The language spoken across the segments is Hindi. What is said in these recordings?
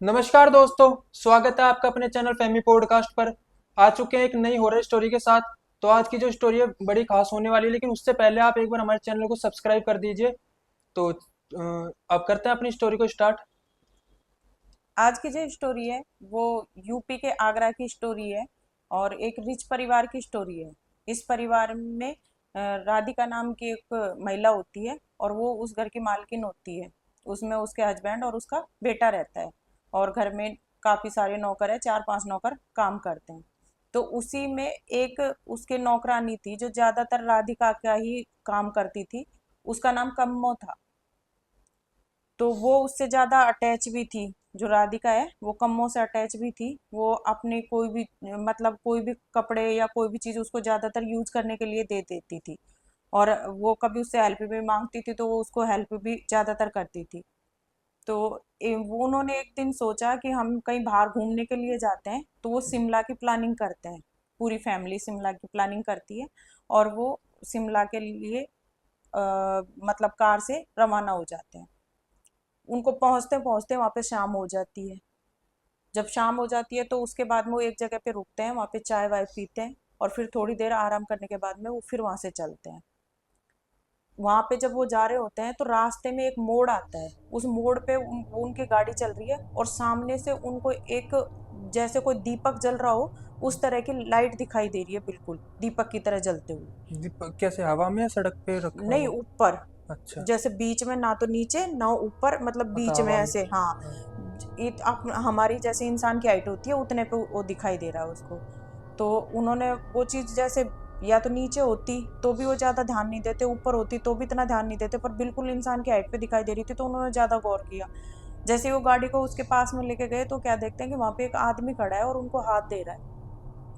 नमस्कार दोस्तों। स्वागत है आपका अपने चैनल फैमी पॉडकास्ट पर। आ चुके हैं एक नई हॉरर स्टोरी के साथ। तो आज की जो स्टोरी है बड़ी खास होने वाली है, लेकिन उससे पहले आप एक बार हमारे चैनल को सब्सक्राइब कर दीजिए। तो अब करते हैं अपनी स्टोरी को स्टार्ट। आज की जो स्टोरी है वो यूपी के आगरा की स्टोरी है और एक रिच परिवार की स्टोरी है। इस परिवार में राधिका नाम की एक महिला होती है और वो उस घर की मालकिन होती है। उसमें उसके हस्बैंड और उसका बेटा रहता है और घर में काफी सारे नौकर है, 4-5 नौकर काम करते हैं। तो उसी में एक उसके नौकरानी थी जो ज्यादातर राधिका का ही काम करती थी। उसका नाम कम्मो था। तो वो उससे ज्यादा अटैच भी थी। जो राधिका है वो कम्मो से अटैच भी थी। वो अपने कोई भी मतलब कोई भी कपड़े या कोई भी चीज उसको ज्यादातर यूज करने के लिए दे देती थी। और वो कभी उससे हेल्प भी मांगती थी तो वो उसको हेल्प भी ज्यादातर करती थी। तो वो उन्होंने एक दिन सोचा कि हम कहीं बाहर घूमने के लिए जाते हैं, तो वो शिमला की प्लानिंग करते हैं। पूरी फैमिली शिमला की प्लानिंग करती है और वो शिमला के लिए मतलब कार से रवाना हो जाते हैं। उनको पहुंचते पहुंचते वहां पे शाम हो जाती है। जब शाम हो जाती है तो उसके बाद में वो एक जगह पे रुकते हैं, वहां पे चाय वाय पीते हैं और फिर थोड़ी देर आराम करने के बाद में वो फिर वहां से चलते हैं। वहां पे जब वो जा रहे होते हैं तो रास्ते में एक मोड़ आता है। उस मोड़ पे उनकी गाड़ी चल रही है और सामने से उनको एक जैसे कोई दीपक जल रहा हो उस तरह की लाइट दिखाई दे रही है, बिल्कुल दीपक की तरह जलते हुए। दीपक कैसे, हवा में या सड़क पे रखा नहीं, हुआ? ऊपर। अच्छा। जैसे बीच में, ना तो नीचे ना ऊपर, मतलब मतलब बीच में हवा में। ऐसे, हाँ। हाँ। हमारी जैसे इंसान की हाइट होती है उतने पे वो दिखाई दे रहा है उसको। तो उन्होंने वो चीज जैसे या तो नीचे होती तो भी वो ज्यादा ध्यान नहीं देते, ऊपर होती तो भी इतना ध्यान नहीं देते, पर बिल्कुल इंसान की हाइट पे दिखाई दे रही थी तो उन्होंने ज्यादा गौर किया। जैसे ही वो गाड़ी को उसके पास में लेके गए तो क्या देखते हैं कि वहां पे एक आदमी खड़ा है और उनको हाथ दे रहा है।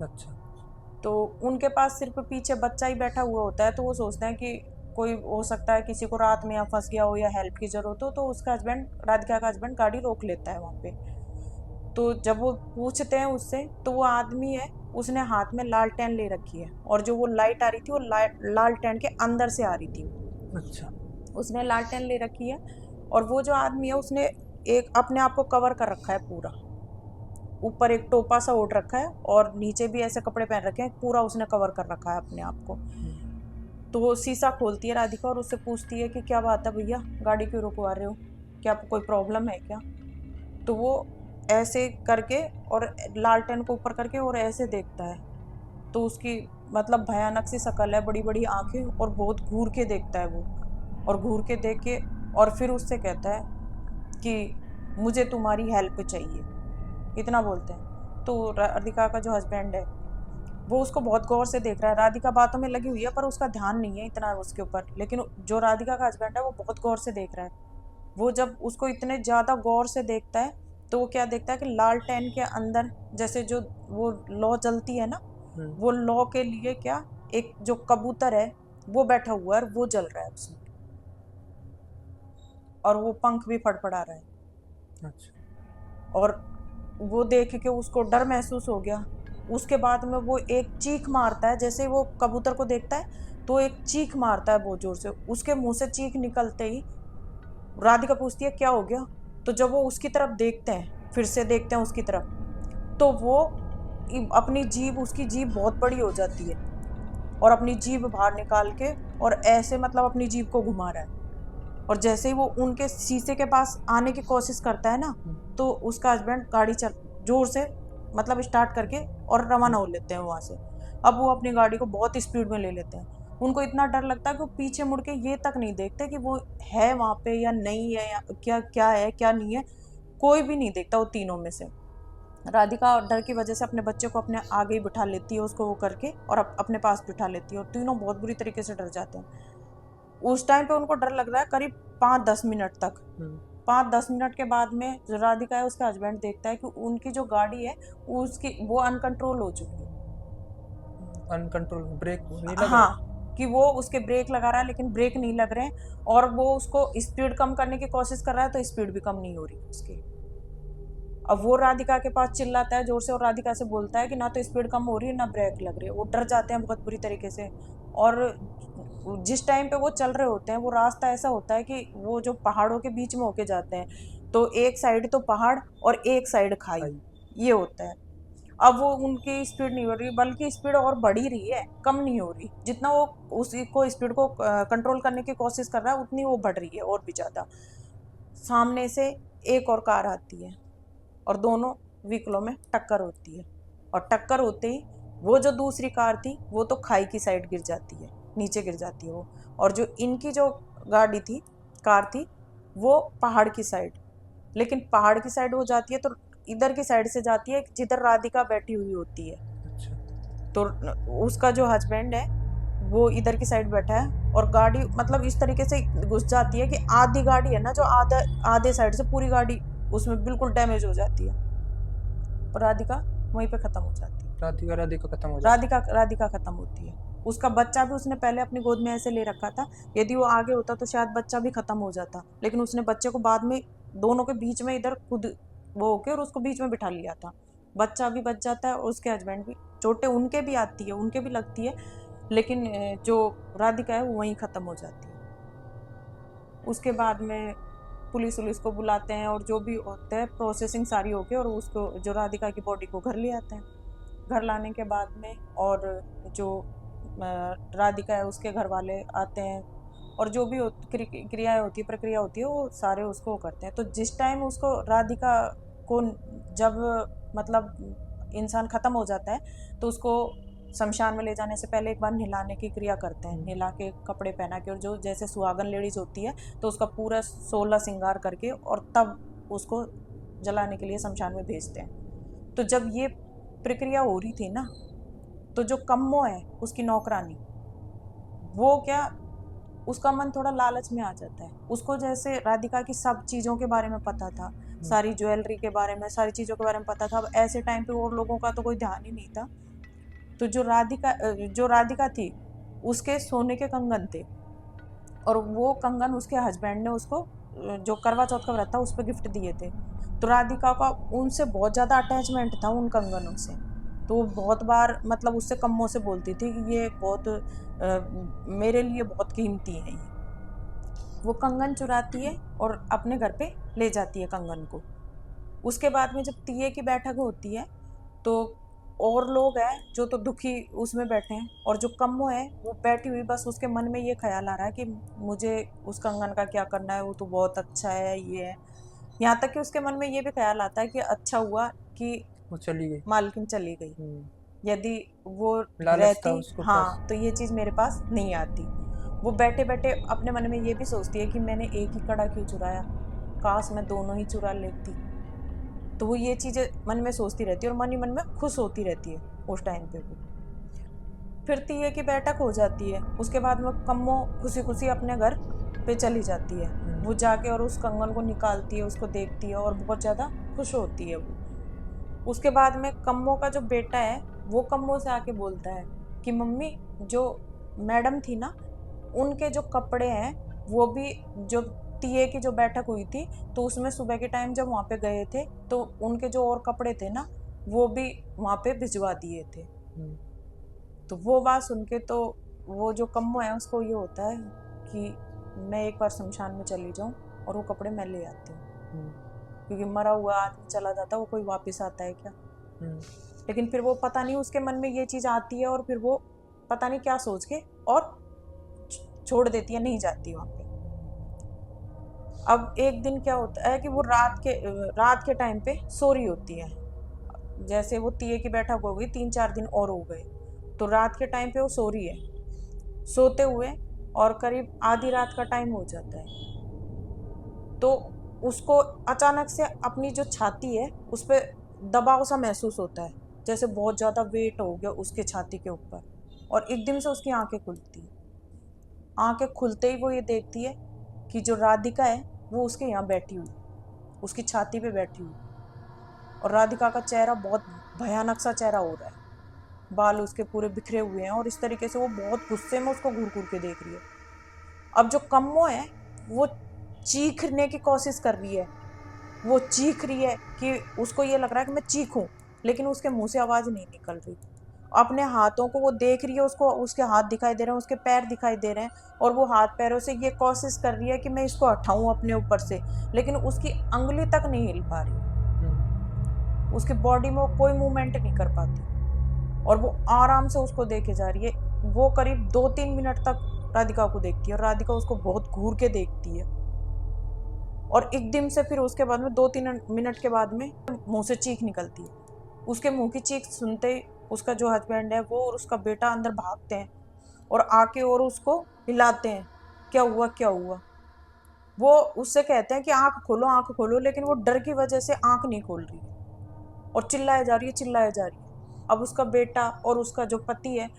अच्छा। तो उनके पास सिर्फ पीछे बच्चा ही बैठा हुआ होता है, तो वो सोचते हैं कि कोई हो सकता है किसी को रात में यहाँ फंस गया हो या हेल्प की जरूरत हो, तो उसका हस्बैंड, राधिका का हस्बैंड, गाड़ी रोक लेता है वहाँ पे। तो जब वो पूछते हैं उससे तो वो आदमी है, उसने हाथ में लालटेन ले रखी है और जो वो लाइट आ रही थी वो लालटेन के अंदर से आ रही थी। अच्छा। उसने लालटेन ले रखी है और वो जो आदमी है उसने एक अपने आप को कवर कर रखा है पूरा। ऊपर एक टोपा सा ओढ़ रखा है और नीचे भी ऐसे कपड़े पहन रखे हैं, पूरा उसने कवर कर रखा है अपने आप को। तो वो शीशा खोलती है राधिका और उससे पूछती है कि क्या बात है भैया, गाड़ी क्यों रुकवा रहे हो, क्या कोई प्रॉब्लम है क्या? तो वो ऐसे करके और लालटेन को ऊपर करके और ऐसे देखता है। तो उसकी मतलब भयानक सी शक्ल है, बड़ी बड़ी आंखें, और बहुत घूर के देखता है वो। और घूर के देख के और फिर उससे कहता है कि मुझे तुम्हारी हेल्प चाहिए, इतना बोलते हैं। तो राधिका का जो हस्बैंड है वो उसको बहुत गौर से देख रहा है। राधिका बातों में लगी हुई है पर उसका ध्यान नहीं है इतना उसके ऊपर, लेकिन जो राधिका का हस्बैंड है वो बहुत गौर से देख रहा है। वो जब उसको इतने ज्यादा गौर से देखता है तो वो क्या देखता है कि लालटेन के अंदर जैसे जो वो लौ जलती है ना, हम्म। वो लौ के लिए क्या, एक जो कबूतर है वो बैठा हुआ है और वो जल रहा है उसमें, और वो पंख भी फड़फड़ा रहा है। अच्छा। और वो देख के उसको डर महसूस हो गया। उसके बाद में वो एक चीख मारता है, जैसे वो कबूतर को देखता है तो एक चीख मारता है बहुत जोर से। उसके मुंह से चीख निकलते ही राधिका पूछती है क्या हो गया। तो जब वो उसकी तरफ देखते हैं, फिर से देखते हैं उसकी तरफ, तो वो अपनी जीभ, उसकी जीभ बहुत बड़ी हो जाती है और अपनी जीभ बाहर निकाल के और ऐसे मतलब अपनी जीभ को घुमा रहा है। और जैसे ही वो उनके शीशे के पास आने की कोशिश करता है ना, तो उसका हस्बैंड गाड़ी चल जोर से मतलब स्टार्ट करके और रवाना हो लेते हैं वहां से। अब वो अपनी गाड़ी को बहुत स्पीड में ले लेते हैं। उनको इतना डर लगता है कि वो पीछे मुड़ के ये तक नहीं देखते कि वो है वहां पे या नहीं है, या क्या क्या है क्या नहीं है। कोई भी नहीं देखता वो तीनों में से। राधिका डर की वजह से अपने बच्चे को अपने आगे ही बिठा लेती है, उसको वो करके, और अपने पास बिठा लेती है, और तीनों बहुत बुरी तरीके से डर जाते हैं। उस टाइम पे उनको डर लग रहा है करीब 5-10 मिनट तक। हम्म। 5-10 मिनट के बाद में जो राधिका है उसका हस्बैंड देखता है कि उनकी जो गाड़ी है उसकी वो अनकंट्रोल हो चुकी है। अनकंट्रोल ब्रेक नहीं लग हाँ, रहे? कि वो उसके ब्रेक लगा रहा है लेकिन ब्रेक नहीं लग रहे हैं, और वो उसको स्पीड कम करने की कोशिश कर रहा है तो स्पीड भी कम नहीं हो रही उसकी। अब वो राधिका के पास चिल्लाता है जोर से और राधिका से बोलता है कि ना तो स्पीड कम हो रही है ना ब्रेक लग रही है। वो डर जाते हैं बहुत बुरी तरीके से। और जिस टाइम पे वो चल रहे होते हैं वो रास्ता ऐसा होता है कि वो जो पहाड़ों के बीच में होके जाते हैं, तो एक साइड तो पहाड़ और एक साइड खाई, खाई। ये होता है। अब वो उनकी स्पीड नहीं हो रही, बल्कि स्पीड और बढ़ ही रही है, कम नहीं हो रही। जितना वो उसी को स्पीड को कंट्रोल करने की कोशिश कर रहा है, उतनी वो बढ़ रही है और भी ज़्यादा। सामने से एक और कार आती है और दोनों व्हीकलों में टक्कर होती है। और टक्कर होते ही वो जो दूसरी कार थी वो तो खाई की साइड गिर जाती है, नीचे गिर जाती है वो। और जो इनकी जो गाड़ी थी, कार थी, वो पहाड़ की साइड। लेकिन पहाड़ की साइड वो जाती है तो इधर की साइड से जाती है जिधर राधिका बैठी हुई होती है। अच्छा। तो उसका जो हस्बैंड है वो इधर की साइड बैठा है और गाड़ी मतलब इस तरीके से घुस जाती है कि आधी गाड़ी है ना, जो आधे साइड से पूरी गाड़ी उसमें बिल्कुल डैमेज हो जाती है और राधिका वहीं पे खत्म हो जाती है। राधिका राधिका खत्म हो जाती राधिका राधिका खत्म होती है। उसका बच्चा भी उसने पहले अपनी गोद में ऐसे ले रखा था, यदि वो आगे होता तो शायद बच्चा भी खत्म हो जाता, लेकिन उसने बच्चे को बाद में दोनों के बीच में इधर खुद वो होके और उसको बीच में बिठा लिया था। बच्चा भी बच जाता है और उसके हस्बैंड भी, चोटें उनके भी आती है, उनके भी लगती है, लेकिन जो राधिका है वो वहीं खत्म हो जाती है। उसके बाद में पुलिस उलिस को बुलाते हैं और जो भी होता है प्रोसेसिंग सारी होके और उसको जो राधिका की बॉडी को घर ले आते हैं। घर लाने के बाद में और जो राधिका है उसके घर वाले आते हैं और जो भी क्रियाएं होती है, प्रक्रिया होती है, वो सारे उसको करते हैं। तो जिस टाइम उसको राधिका को जब मतलब इंसान ख़त्म हो जाता है तो उसको शमशान में ले जाने से पहले एक बार नहलाने की क्रिया करते हैं, नहला के कपड़े पहना के, और जो जैसे सुहागन लेडीज होती है तो उसका पूरा 16 श्रृंगार करके और तब उसको जलाने के लिए शमशान में भेजते हैं। तो जब ये प्रक्रिया हो रही थी ना, तो जो कम्मो है उसकी नौकरानी, वो क्या, उसका मन थोड़ा लालच में आ जाता है। उसको जैसे राधिका की सब चीज़ों के बारे में पता था, सारी ज्वेलरी के बारे में, सारी चीज़ों के बारे में पता था। अब ऐसे टाइम पे और लोगों का तो कोई ध्यान ही नहीं था। तो जो राधिका थी उसके सोने के कंगन थे और वो कंगन उसके हस्बैंड ने उसको जो करवा चौथ का व्रत था उस पर गिफ्ट दिए थे। तो राधिका का उनसे बहुत ज़्यादा अटैचमेंट था उन कंगनों से। तो वो बहुत बार मतलब उससे कम्मों से बोलती थी कि ये बहुत मेरे लिए बहुत कीमती है ये। वो कंगन चुराती है और अपने घर पे ले जाती है कंगन को। उसके बाद में जब तीये की बैठक होती है तो और लोग हैं जो तो दुखी उसमें बैठे हैं, और जो कम्मो है वो बैठी हुई बस उसके मन में ये ख्याल आ रहा है कि मुझे उस कंगन का क्या करना है, वो तो बहुत अच्छा है, ये है। यहाँ तक कि उसके मन में ये भी ख्याल आता है कि अच्छा हुआ कि वो चली गई। मालकिन चली गई, यदि वो लालच था रहती, उसको पास। हाँ, तो ये चीज़ मेरे पास नहीं आती। वो बैठे बैठे अपने मन में ये भी सोचती है कि मैंने एक ही कड़ा क्यों चुराया, काश मैं दोनों ही चुरा लेती। तो वो ये चीज़ें मन में सोचती रहती है और मन ही मन में खुश होती रहती है उस टाइम पे वो। फिर तीये की बैठक हो जाती है, उसके बाद में कम्मो खुशी खुशी अपने घर पे चली जाती है। वो जाके और उस कंगन को निकालती है, उसको देखती है और बहुत ज़्यादा खुश होती है वो। उसके बाद में कम्मो का जो बेटा है वो कम्मो से आके बोलता है कि मम्मी, जो मैडम थी ना, उनके जो कपड़े हैं वो भी, जो टीए की जो बैठक हुई थी तो उसमें सुबह के टाइम जब वहाँ पे गए थे तो उनके जो और कपड़े थे ना वो भी वहाँ पे भिजवा दिए थे। तो वो बात सुन के तो वो जो कम्मो है उसको ये होता है कि मैं एक बार शमशान में चली जाऊँ और वो कपड़े मैं ले आती हूँ, क्योंकि मरा हुआ आदमी चला जाता है, वो कोई वापस आता है क्या। लेकिन फिर वो पता नहीं उसके मन में ये चीज़ आती है और फिर वो पता नहीं क्या सोच के और छोड़ देती है, नहीं जाती वहाँ पे। अब एक दिन क्या होता है कि वो रात के टाइम पे सो रही होती है। जैसे वो तीये की बैठक हो गई, 3-4 दिन और हो गए, तो रात के टाइम पे वो सो रही है, सोते हुए, और करीब आधी रात का टाइम हो जाता है। तो उसको अचानक से अपनी जो छाती है उस पर दबाव सा महसूस होता है, जैसे बहुत ज़्यादा वेट हो गया उसके छाती के ऊपर, और एकदम से उसकी आंखें खुलती है। आंखें खुलते ही वो ये देखती है कि जो राधिका है वो उसके यहाँ बैठी हुई, उसकी छाती पे बैठी हुई, और राधिका का चेहरा बहुत भयानक सा चेहरा हो रहा है, बाल उसके पूरे बिखरे हुए हैं, और इस तरीके से वो बहुत गुस्से में उसको घूर घूर के देख रही है। अब जो कम्मो है वो चीखने की कोशिश कर रही है, वो चीख रही है कि उसको ये लग रहा है कि मैं चीखूं, लेकिन उसके मुंह से आवाज़ नहीं निकल रही। अपने हाथों को वो देख रही है, उसको उसके हाथ दिखाई दे रहे हैं, उसके पैर दिखाई दे रहे हैं, और वो हाथ पैरों से ये कोशिश कर रही है कि मैं इसको हटाऊं अपने ऊपर से, लेकिन उसकी अंगुली तक नहीं हिल पा रही, उसकी बॉडी में वो कोई मूवमेंट नहीं कर पाती, और वो आराम से उसको देखे जा रही है। वो करीब 2-3 मिनट तक राधिका को देखती है, और राधिका उसको बहुत घूर के देखती है, और एकदम से फिर उसके बाद में 2-3 मिनट के बाद में मुंह से चीख निकलती है। उसके मुंह की चीख सुनते ही उसका जो हस्बैंड है वो और उसका बेटा अंदर भागते हैं और आके और उसको हिलाते हैं, क्या हुआ क्या हुआ। वो उससे कहते हैं कि आंख खोलो आंख खोलो, लेकिन वो डर की वजह से आंख नहीं खोल रही है और चिल्लाए जा रही है चिल्लाए जा रही है। अब उसका बेटा और उसका जो पति है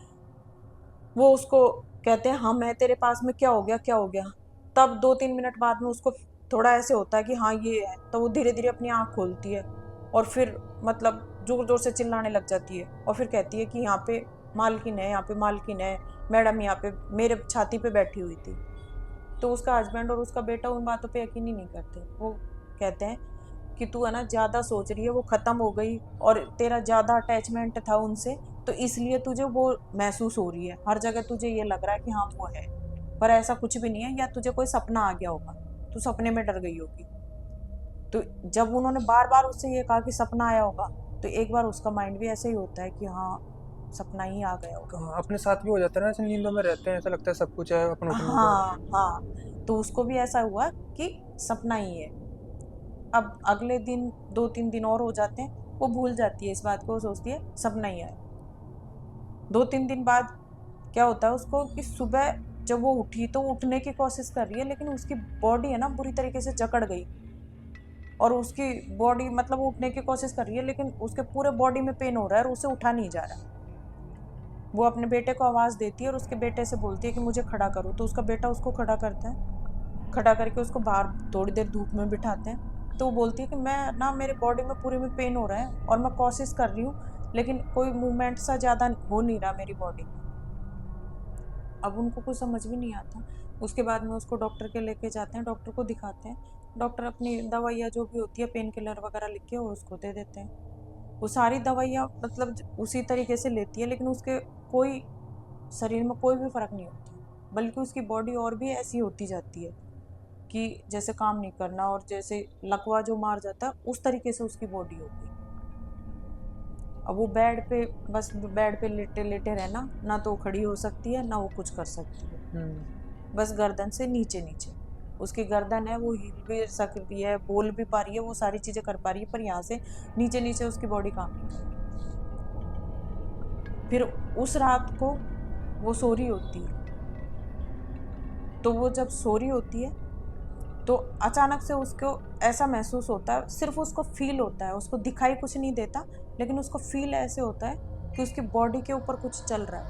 वो उसको कहते हैं हाँ मैं तेरे पास में, क्या हो गया क्या हो गया। तब 2-3 मिनट बाद में उसको थोड़ा ऐसे होता है कि हाँ ये है, तो वो धीरे धीरे अपनी आँख खोलती है और फिर मतलब जोर जोर से चिल्लाने लग जाती है और फिर कहती है कि यहाँ पे मालकिन है, यहाँ पे मालकिन है, मैडम यहाँ पे मेरे छाती पे बैठी हुई थी। तो उसका हस्बैंड और उसका बेटा उन बातों पे यकीन ही नहीं करते। वो कहते हैं कि तू है ना ज़्यादा सोच रही है, वो ख़त्म हो गई और तेरा ज़्यादा अटैचमेंट था उनसे, तो इसलिए तुझे वो महसूस हो रही है, हर जगह तुझे ये लग रहा है कि हाँ वो है, पर ऐसा कुछ भी नहीं है, या तुझे कोई सपना आ गया होगा, तू सपने में डर गई होगी। तो जब उन्होंने बार बार उससे ये कहा कि सपना आया होगा, तो एक बार उसका माइंड भी ऐसे ही होता है कि हाँ सपना ही आ गया होगा। हाँ, अपने साथ भी हो जाता है ना, ऐसे नींदों में रहते हैं, ऐसा लगता है सब कुछ है, अपन उठ नहीं पा रहे। हाँ हाँ, तो उसको भी ऐसा हुआ कि सपना ही है। अब अगले दिन 2-3 दिन और हो जाते हैं, वो भूल जाती है इस बात को, वो सोचती है सपना ही है। 2-3 दिन बाद क्या होता है उसको कि सुबह जब वो उठी तो उठने की कोशिश कर रही है, लेकिन उसकी बॉडी है ना बुरी तरीके से जकड़ गई, और उसकी बॉडी मतलब वो उठने की कोशिश कर रही है लेकिन उसके पूरे बॉडी में पेन हो रहा है और उसे उठा नहीं जा रहा। वो अपने बेटे को आवाज़ देती है और उसके बेटे से बोलती है कि मुझे खड़ा करो, तो उसका बेटा उसको खड़ा करता है, खड़ा करके उसको बाहर थोड़ी देर धूप में बिठाते हैं। तो वो बोलती है कि मैं ना मेरे बॉडी में पूरे में पेन हो रहा है और मैं कोशिश कर रही हूँ लेकिन कोई मूवमेंट सा ज़्यादा हो नहीं रहा मेरी बॉडी में। अब उनको कुछ समझ भी नहीं आता। उसके बाद में उसको डॉक्टर के लेके जाते हैं, डॉक्टर को दिखाते हैं, डॉक्टर अपनी दवाइयाँ जो भी होती है पेन किलर वगैरह लिख के वो उसको दे देते हैं। वो सारी दवाइयाँ मतलब उसी तरीके से लेती है, लेकिन उसके कोई शरीर में कोई भी फ़र्क नहीं होता, बल्कि उसकी बॉडी और भी ऐसी होती जाती है कि जैसे काम नहीं करना, और जैसे लकवा जो मार जाता है उस तरीके से उसकी बॉडी हो गई। अब वो बेड पे, बस बेड पे लेटे लेटे रहना, ना तो वो खड़ी हो सकती है ना वो कुछ कर सकती है, बस गर्दन से नीचे नीचे उसकी गर्दन है, वो हिल भी सकती है, बोल भी पा रही है, वो सारी चीज़ें कर पा रही है, पर यहाँ से नीचे नीचे उसकी बॉडी काम नहीं कर रही। फिर उस रात को वो सो रही होती है, तो वो जब सो रही होती है तो अचानक से उसको ऐसा महसूस होता है, सिर्फ उसको फील होता है, उसको दिखाई कुछ नहीं देता, लेकिन उसको फील ऐसे होता है कि उसकी बॉडी के ऊपर कुछ चल रहा है।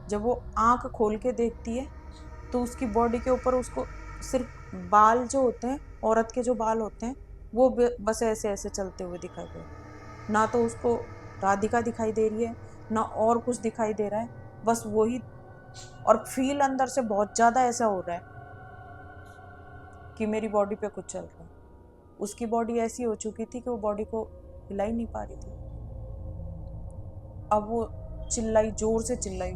जब वो आंख खोल के देखती है तो उसकी बॉडी के ऊपर उसको सिर्फ बाल जो होते हैं, औरत के जो बाल होते हैं, वो बस ऐसे ऐसे चलते हुए दिखाई दे रहे हैं। ना तो उसको राधिका दिखाई दे रही है ना और कुछ दिखाई दे रहा है, बस वही। और फील अंदर से बहुत ज़्यादा ऐसा हो रहा है कि मेरी बॉडी पे कुछ चल रहा है। उसकी बॉडी ऐसी हो चुकी थी कि वो बॉडी को हिला ही नहीं पा रही थी। अब वो चिल्लाई, जोर से चिल्लाई,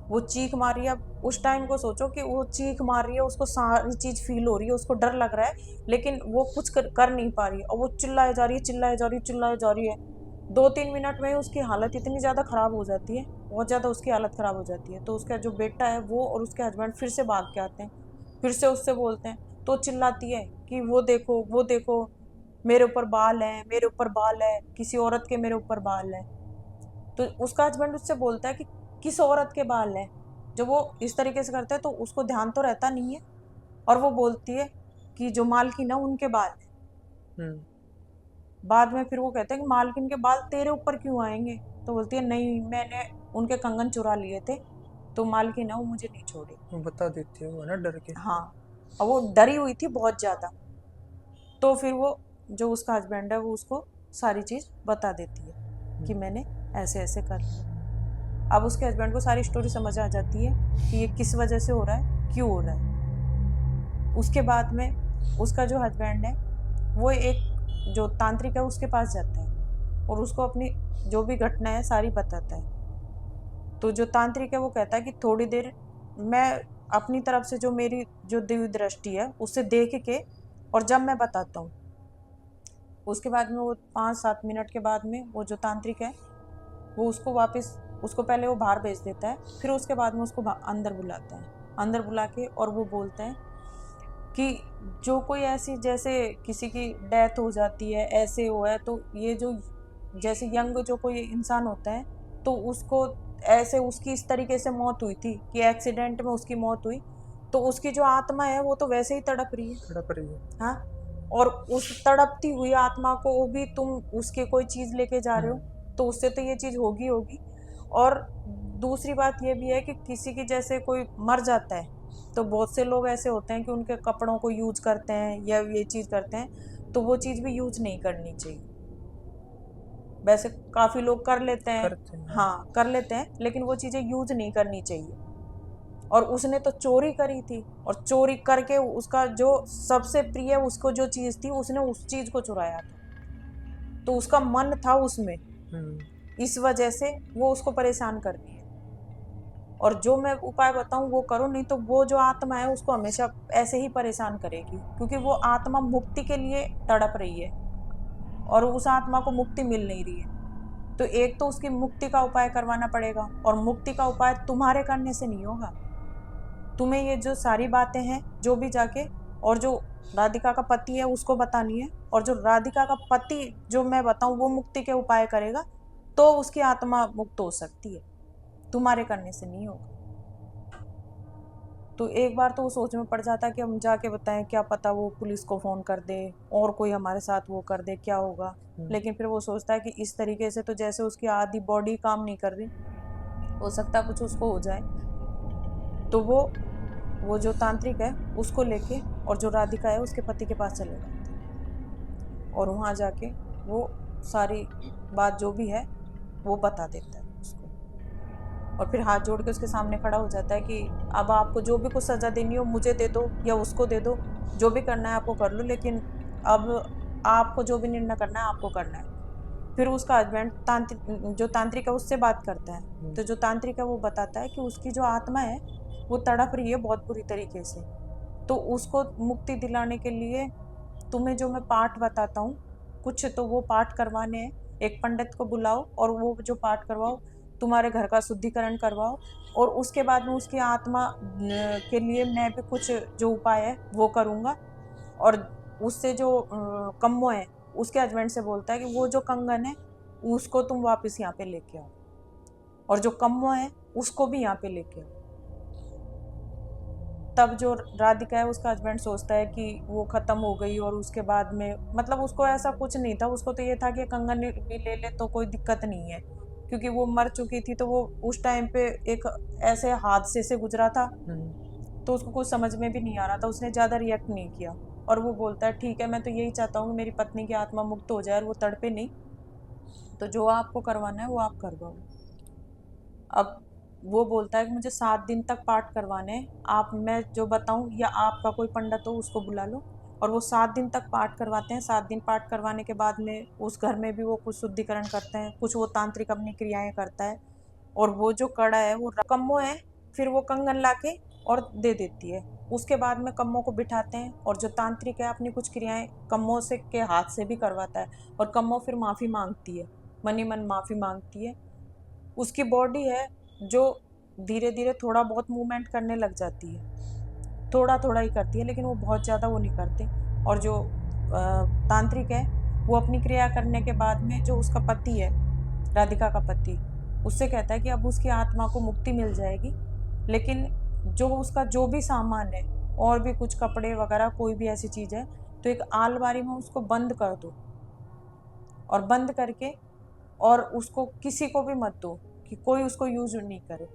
वो चीख मार रही है। अब उस टाइम को सोचो कि वो चीख मार रही है, उसको सारी चीज़ फील हो रही है, उसको डर लग रहा है, लेकिन वो कुछ कर नहीं पा रही है, और वो चिल्लाए जा रही है चिल्लाए जा रही है चिल्लाए जा रही है। 2-3 मिनट में उसकी हालत इतनी ज़्यादा ख़राब हो जाती है, बहुत ज़्यादा उसकी हालत ख़राब हो जाती है। तो उसका जो बेटा है वो और उसके हस्बैंड फिर से भाग के आते हैं, फिर से उससे बोलते हैं, तो चिल्लाती है कि वो देखो मेरे ऊपर बाल है, मेरे ऊपर बाल है, किसी औरत के मेरे ऊपर बाल है। तो उसका हस्बैंड उससे बोलता है कि किस औरत के बाल है। जब वो इस तरीके से करता है तो उसको ध्यान तो रहता नहीं है, और वो बोलती है कि जो मालकिन है उनके बाल है। बाद में फिर वो कहते हैं कि मालकिन के बाल तेरे ऊपर क्यों आएंगे, तो बोलती है नहीं मैंने उनके कंगन चुरा लिए थे, तो मालकिन है वो मुझे नहीं छोड़े। वो बता देती है वो ना डर के। हाँ, और वो डरी हुई थी बहुत ज़्यादा। तो फिर वो जो उसका हस्बैंड है वो उसको सारी चीज़ बता देती है कि मैंने ऐसे ऐसे कर लिया। अब उसके हस्बैंड को सारी स्टोरी समझ आ जाती है कि ये किस वजह से हो रहा है, क्यों हो रहा है। उसके बाद में उसका जो हस्बैंड है वो एक जो तांत्रिक है उसके पास जाता है, और उसको अपनी जो भी घटना है सारी बताता है। तो जो तांत्रिक है वो कहता है कि थोड़ी देर मैं अपनी तरफ से जो मेरी जो दिव्य दृष्टि है उससे देख के, और जब मैं बताता हूँ उसके बाद में वो 5-7 मिनट के बाद में वो जो तांत्रिक है वो उसको वापस, उसको पहले वो बाहर भेज देता है, फिर उसके बाद में उसको अंदर बुलाता है। अंदर बुला के और वो बोलता है कि जो कोई ऐसी, जैसे किसी की डेथ हो जाती है ऐसे हुआ है, तो ये जो जैसे यंग जो कोई इंसान होता है तो उसको ऐसे उसकी इस तरीके से मौत हुई थी कि एक्सीडेंट में उसकी मौत हुई, तो उसकी जो आत्मा है वो तो वैसे ही तड़प रही है। तड़प रही है। हाँ, और उस तड़पती हुई आत्मा को भी तुम उसके कोई चीज लेके जा रहे हो, तो उससे तो ये चीज होगी होगी। और दूसरी बात ये भी है कि किसी की जैसे कोई मर जाता है तो बहुत से लोग ऐसे होते हैं कि उनके कपड़ों को यूज करते हैं या ये चीज करते हैं, तो वो चीज भी यूज नहीं करनी चाहिए। वैसे काफी लोग कर लेते हैं, करते हैं। हाँ कर लेते हैं, लेकिन वो चीजें यूज नहीं करनी चाहिए। और उसने तो चोरी करी थी, और चोरी करके उसका जो सबसे प्रिय उसको जो चीज थी उसने उस चीज को चुराया था, तो उसका मन था उसमें, इस वजह से वो उसको परेशान कर रही है। और जो मैं उपाय बताऊं वो करो, नहीं तो वो जो आत्मा है उसको हमेशा ऐसे ही परेशान करेगी, क्योंकि वो आत्मा मुक्ति के लिए तड़प रही है और उस आत्मा को मुक्ति मिल नहीं रही है। तो एक तो उसकी मुक्ति का उपाय करवाना पड़ेगा, और मुक्ति का उपाय तुम्हारे करने से नहीं होगा। तुम्हें ये जो सारी बातें हैं जो भी जाके, और जो राधिका का पति है उसको बतानी है, और जो राधिका का पति जो मैं बताऊं वो मुक्ति के उपाय करेगा, तो उसकी आत्मा मुक्त हो सकती है, तुम्हारे करने से नहीं होगा। तो एक बार तो वो सोच में पड़ जाता है कि हम जाके बताएं, क्या पता वो पुलिस को फोन कर दे और कोई हमारे साथ वो कर दे, क्या होगा। लेकिन फिर वो सोचता है कि इस तरीके से तो जैसे उसकी आधी बॉडी काम नहीं कर रही, हो सकता है कुछ उसको हो जाए। तो वो जो तांत्रिक है उसको लेके और जो राधिका है उसके पति के पास चले जाते हैं, और वहां जाके वो सारी बात जो भी है वो बता देता है उसको, और फिर हाथ जोड़ के उसके सामने खड़ा हो जाता है कि अब आपको जो भी कुछ सजा देनी हो मुझे दे दो या उसको दे दो, जो भी करना है आपको कर लो, लेकिन अब आपको जो भी निर्णय करना है आपको करना है। फिर उसका हस्बैंड तांत्रिक, जो तांत्रिक है उससे बात करता है, तो जो तांत्रिक है वो बताता है कि उसकी जो आत्मा है वो तड़प रही है बहुत बुरी तरीके से, तो उसको मुक्ति दिलाने के लिए तुम्हें जो मैं पाठ बताता हूँ कुछ, तो वो पाठ करवाने हैं। एक पंडित को बुलाओ और वो जो पाठ करवाओ, तुम्हारे घर का शुद्धिकरण करवाओ, और उसके बाद में उसकी आत्मा के लिए मैं भी कुछ जो उपाय है वो करूँगा। और उससे जो कम्मो है उसके हस्बैंड से बोलता है कि वो जो कंगन है उसको तुम वापस यहाँ पे लेके आओ, और जो कम्मो है उसको भी यहाँ पे लेके आओ। तब जो राधिका है उसका हस्बैंड सोचता है कि वो खत्म हो गई, और उसके बाद में मतलब उसको ऐसा कुछ नहीं था, उसको तो ये था कि कंगन भी ले ले तो कोई दिक्कत नहीं है, क्योंकि वो मर चुकी थी, तो वो उस टाइम पे एक ऐसे हादसे से गुजरा था, तो उसको कुछ समझ में भी नहीं आ रहा था, उसने ज्यादा रिएक्ट नहीं किया। और वो बोलता है ठीक है, मैं तो यही चाहता हूँ कि मेरी पत्नी की आत्मा मुक्त हो जाए और वो तड़पे नहीं, तो जो आपको करवाना है वो आप करवाओ। अब वो बोलता है कि मुझे 7 दिन तक पाठ करवाने हैं, आप मैं जो बताऊं या आपका कोई पंडित हो उसको बुला लो। और वो 7 दिन तक पाठ करवाते हैं। 7 दिन पाठ करवाने के बाद में उस घर में भी वो कुछ शुद्धिकरण करते हैं, कुछ वो तांत्रिक अपनी क्रियाएं करता है, और वो जो कड़ा है वो कम्मो है, फिर वो कंगन लाके और दे देती है। उसके बाद में कम्मो को बिठाते हैं, और जो तांत्रिक है अपनी कुछ क्रियाएं कम्मो से के हाथ से भी करवाता है, और कम्मो फिर माफी मांगती है, मनी मन माफी मांगती है। उसकी बॉडी है जो धीरे धीरे थोड़ा बहुत मूवमेंट करने लग जाती है, थोड़ा थोड़ा ही करती है, लेकिन वो बहुत ज़्यादा वो नहीं करते। और जो तांत्रिक है वो अपनी क्रिया करने के बाद में जो उसका पति है, राधिका का पति, उससे कहता है कि अब उसकी आत्मा को मुक्ति मिल जाएगी, लेकिन जो उसका जो भी सामान है और भी कुछ कपड़े वगैरह कोई भी ऐसी चीज़ है, तो एक आलमारी में उसको बंद कर दो, और बंद करके और उसको किसी को भी मत दो कि कोई उसको यूज नहीं करे।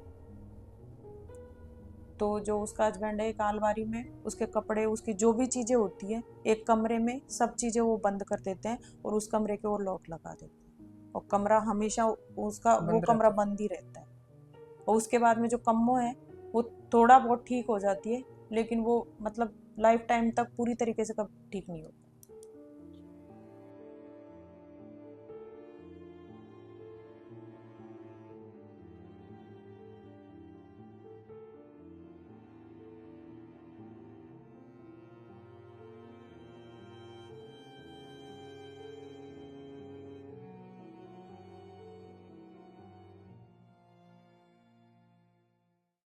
तो जो उसका हस्बैंड है एक अलमारी में उसके कपड़े, उसकी जो भी चीज़ें होती है एक कमरे में सब चीज़ें वो बंद कर देते हैं, और उस कमरे के वो लॉक लगा देते हैं, और कमरा हमेशा उसका वो कमरा बंद ही रहता है। और उसके बाद में जो कम्मो है वो थोड़ा बहुत ठीक हो जाती है, लेकिन वो मतलब लाइफ टाइम तक पूरी तरीके से कब ठीक नहीं होता।